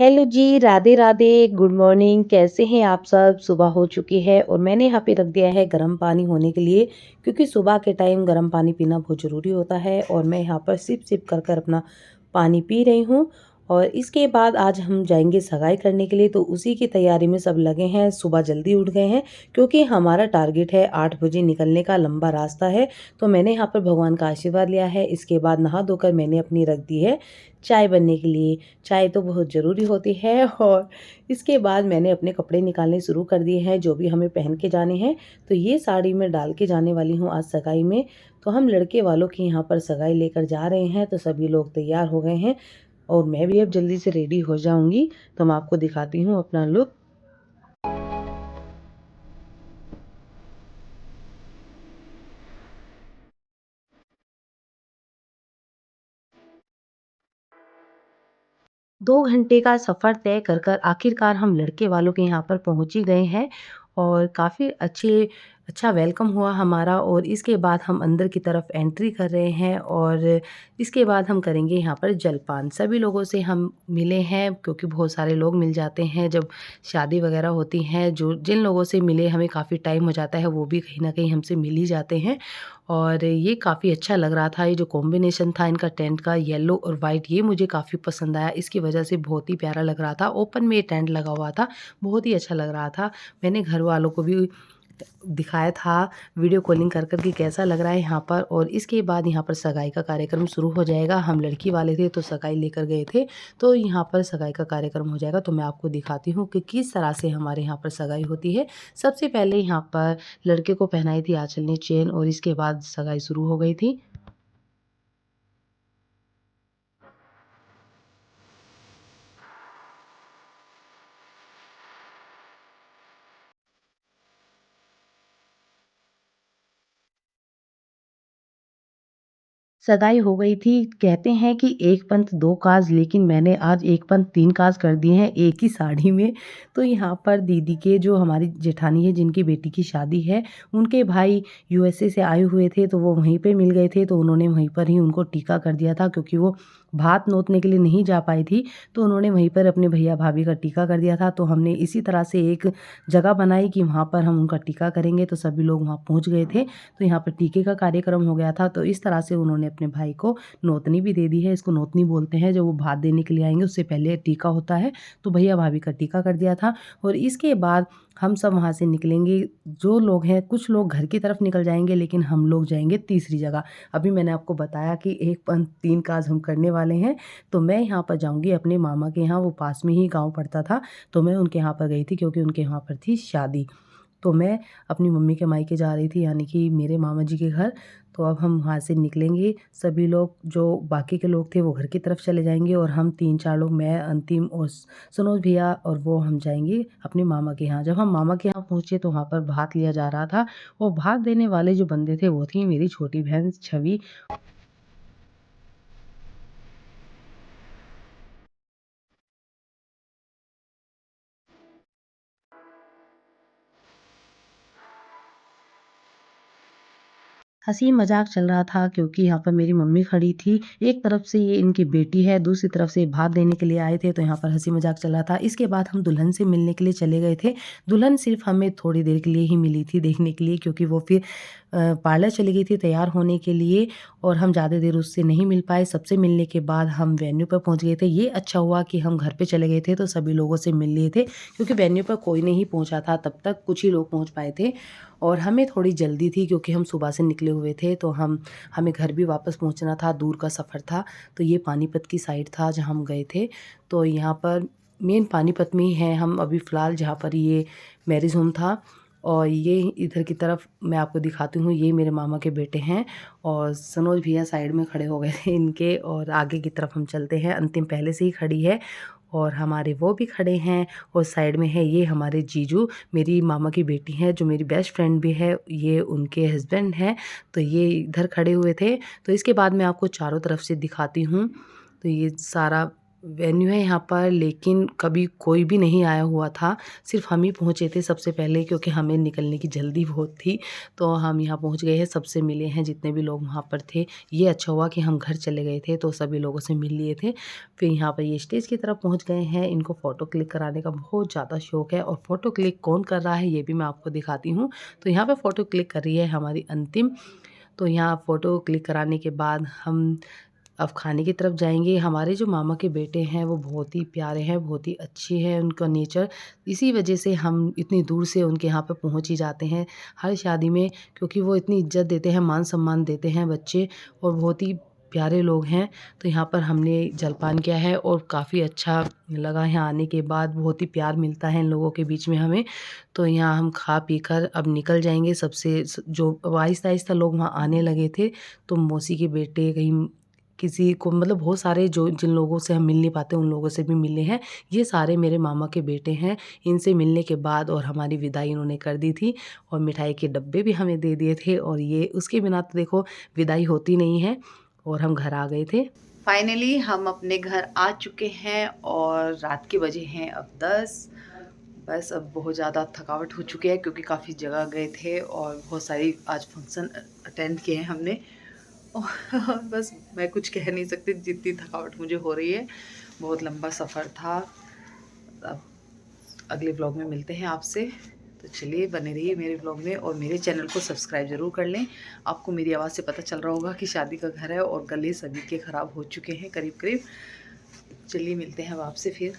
Hello जी, Radhe Radhe, good morning. कैसे हैं आप सब? सुबह हो चुकी है और मैंने यहाँ पे रख दिया है गर्म पानी होने के लिए, क्योंकि सुबह के टाइम गर्म पानी पीना बहुत ज़रूरी होता है। और मैं यहाँ पर सिप सिप कर कर अपना पानी पी रही हूँ। और इसके बाद आज हम जाएंगे सगाई करने के लिए, तो उसी की तैयारी में सब लगे हैं। सुबह जल्दी उठ गए हैं क्योंकि हमारा टारगेट है 8 बजे निकलने का, लंबा रास्ता है। तो मैंने यहाँ पर भगवान का आशीर्वाद लिया है। इसके बाद नहा धोकर मैंने अपनी रख दी है चाय बनने के लिए। चाय तो बहुत ज़रूरी होती है। और इसके बाद मैंने अपने कपड़े निकालने शुरू कर दिए हैं, जो भी हमें पहन के जाने हैं। तो ये साड़ी मैं डाल के जाने वाली हूँ आज सगाई में। तो हम लड़के वालों की यहाँ पर सगाई लेकर जा रहे हैं, तो सभी लोग तैयार हो गए हैं और मैं भी अब जल्दी से रेडी हो जाऊंगी। तो मैं आपको दिखाती हूँ अपना लुक। 2 घंटे का सफ़र तय कर कर आखिरकार हम लड़के वालों के यहाँ पर पहुँच ही गए हैं। और काफ़ी अच्छा वेलकम हुआ हमारा। और इसके बाद हम अंदर की तरफ एंट्री कर रहे हैं और इसके बाद हम करेंगे यहाँ पर जलपान। सभी लोगों से हम मिले हैं, क्योंकि बहुत सारे लोग मिल जाते हैं जब शादी वगैरह होती हैं। जो जिन लोगों से मिले हमें काफ़ी टाइम हो जाता है, वो भी कहीं न कहीं हमसे मिल ही जाते हैं। और ये काफ़ी अच्छा लग रहा था। ये जो कॉम्बिनेशन था इनका टेंट का, येलो और वाइट, ये मुझे काफ़ी पसंद आया। इसकी वजह से बहुत ही प्यारा लग रहा था। ओपन में ये टेंट लगा हुआ था, बहुत ही अच्छा लग रहा था। मैंने घर वालों को भी दिखाया था वीडियो कॉलिंग कर कर कि कैसा लग रहा है यहाँ पर। और इसके बाद यहाँ पर सगाई का कार्यक्रम शुरू हो जाएगा। हम लड़की वाले थे तो सगाई लेकर गए थे, तो यहाँ पर सगाई का कार्यक्रम हो जाएगा। तो मैं आपको दिखाती हूँ कि किस तरह से हमारे यहाँ पर सगाई होती है। सबसे पहले यहाँ पर लड़के को पहनाई थी आँचल ने चेन, और इसके बाद सगाई शुरू हो गई थी। सगाई हो गई थी। कहते हैं कि एक पंथ दो काज, लेकिन मैंने आज एक पंथ तीन काज कर दिए हैं एक ही साड़ी में। तो यहाँ पर दीदी के, जो हमारी जेठानी है जिनकी बेटी की शादी है, उनके भाई यूएसए से आए हुए थे, तो वो वहीं पे मिल गए थे। तो उन्होंने वहीं पर ही उनको टीका कर दिया था, क्योंकि वो भात नोतने के लिए नहीं जा पाई थी। तो उन्होंने वहीं पर अपने भैया भाभी का टीका कर दिया था। तो हमने इसी तरह से एक जगह बनाई कि वहाँ पर हम उनका टीका करेंगे। तो सभी लोग वहाँ पहुँच गए थे। तो यहाँ पर टीके का कार्यक्रम हो गया था। तो इस तरह से उन्होंने अपने भाई को नोतनी भी दे दी है। इसको नोतनी बोलते हैं। जब वो भात देने के लिए आएंगे उससे पहले टीका होता है। तो भैया भाभी का टीका कर दिया था। और इसके बाद हम सब वहाँ से निकलेंगे। जो लोग हैं, कुछ लोग घर की तरफ निकल जाएंगे, लेकिन हम लोग जाएंगे तीसरी जगह। अभी मैंने आपको बताया कि एक पंथ तीन काज हम करने वाले हैं। तो मैं यहाँ पर जाऊँगी अपने मामा के यहाँ, वो पास में ही गाँव पड़ता था। तो मैं उनके यहाँ पर गई थी, क्योंकि उनके यहाँ पर थी शादी। तो मैं अपनी मम्मी के मायके जा रही थी, यानी कि मेरे मामा जी के घर। तो अब हम वहाँ से निकलेंगे। सभी लोग, जो बाकी के लोग थे, वो घर की तरफ चले जाएंगे और हम तीन चार लोग, मैं, अंतिम और सनोज भैया, और वो हम जाएंगे अपने मामा के यहाँ। जब हम मामा के यहाँ पहुँचे तो वहाँ पर भात लिया जा रहा था। और भात देने वाले जो बंदे थे वो थी मेरी छोटी बहन छवि। हँसी मज़ाक चल रहा था, क्योंकि यहाँ पर मेरी मम्मी खड़ी थी। एक तरफ से ये इनकी बेटी है, दूसरी तरफ से भात देने के लिए आए थे, तो यहाँ पर हँसी मज़ाक चल रहा था। इसके बाद हम दुल्हन से मिलने के लिए चले गए थे। दुल्हन सिर्फ़ हमें थोड़ी देर के लिए ही मिली थी देखने के लिए, क्योंकि वो फिर पार्लर चली गई थी तैयार होने के लिए। और हम ज़्यादा देर उससे नहीं मिल पाए। सबसे मिलने के बाद हम वेन्यू पर पहुँच गए थे। ये अच्छा हुआ कि हम घर पे चले गए थे, तो सभी लोगों से मिल लिए थे, क्योंकि वेन्यू पर कोई नहीं पहुँचा था तब तक, कुछ ही लोग पहुँच पाए थे। और हमें थोड़ी जल्दी थी, क्योंकि हम सुबह से निकले हुए थे। तो हमें घर भी वापस पहुंचना था, दूर का सफ़र था। तो ये पानीपत की साइड था जहां हम गए थे। तो यहाँ पर मेन पानीपत में ही हैं हम अभी फ़िलहाल, जहाँ पर ये मैरिज होम था। और ये इधर की तरफ मैं आपको दिखाती हूँ, ये मेरे मामा के बेटे हैं। और सनोज भैया साइड में खड़े हो गए थे इनके। और आगे की तरफ हम चलते हैं, अंतिम पहले से ही खड़ी है और हमारे वो भी खड़े हैं। और साइड में है ये हमारे जीजू, मेरी मामा की बेटी है, जो मेरी बेस्ट फ्रेंड भी है, ये उनके हस्बैंड हैं। तो ये इधर खड़े हुए थे। तो इसके बाद मैं आपको चारों तरफ से दिखाती हूँ। तो ये सारा वेन्यू है यहाँ पर, लेकिन कभी कोई भी नहीं आया हुआ था। सिर्फ हम ही पहुँचे थे सबसे पहले, क्योंकि हमें निकलने की जल्दी बहुत थी। तो हम यहाँ पहुँच गए हैं, सबसे मिले हैं जितने भी लोग वहाँ पर थे। ये अच्छा हुआ कि हम घर चले गए थे तो सभी लोगों से मिल लिए थे। फिर यहाँ पर ये स्टेज की तरफ पहुँच गए हैं। इनको फ़ोटो क्लिक कराने का बहुत ज़्यादा शौक है, और फ़ोटो क्लिक कौन कर रहा है ये भी मैं आपको दिखाती हूँ। तो यहाँ पर फ़ोटो क्लिक कर रही है हमारी अंतिम। तो यहाँ फ़ोटो क्लिक कराने के बाद हम अब खाने की तरफ जाएँगे। हमारे जो मामा के बेटे हैं वो बहुत ही प्यारे हैं, बहुत ही अच्छे हैं उनका नेचर। इसी वजह से हम इतनी दूर से उनके यहाँ पे पहुँच ही जाते हैं हर शादी में, क्योंकि वो इतनी इज़्ज़त देते हैं, मान-सम्मान देते हैं बच्चे, और बहुत ही प्यारे लोग हैं। तो यहाँ पर हमने जलपान किया है और काफ़ी अच्छा लगा यहाँ आने के बाद, बहुत ही प्यार मिलता है इन लोगों के बीच में हमें। तो यहाँ हम खा पी कर अब निकल जाएँगे। सबसे जो आहिस्ता-आहिस्ता लोग वहाँ आने लगे थे, तो मौसी के बेटे कहीं किसी को, मतलब बहुत सारे जो जिन लोगों से हम मिल नहीं पाते उन लोगों से भी मिले हैं। ये सारे मेरे मामा के बेटे हैं। इनसे मिलने के बाद और हमारी विदाई इन्होंने कर दी थी, और मिठाई के डब्बे भी हमें दे दिए थे, और ये उसके बिना तो देखो विदाई होती नहीं है, और हम घर आ गए थे। फाइनली हम अपने घर आ चुके हैं, और रात के बजे हैं अब 10। बस अब बहुत ज़्यादा थकावट हो चुकी है, क्योंकि काफ़ी जगह गए थे और बहुत सारी आज फंक्शन अटेंड किए हैं हमने। और बस मैं कुछ कह नहीं सकती, जितनी थकावट मुझे हो रही है। बहुत लंबा सफ़र था। अब अगले ब्लॉग में मिलते हैं आपसे। तो चलिए, बने रहिए मेरे ब्लॉग में, और मेरे चैनल को सब्सक्राइब ज़रूर कर लें। आपको मेरी आवाज़ से पता चल रहा होगा कि शादी का घर है और गले सभी के ख़राब हो चुके हैं करीब करीब। चलिए मिलते हैं अब आपसे फिर।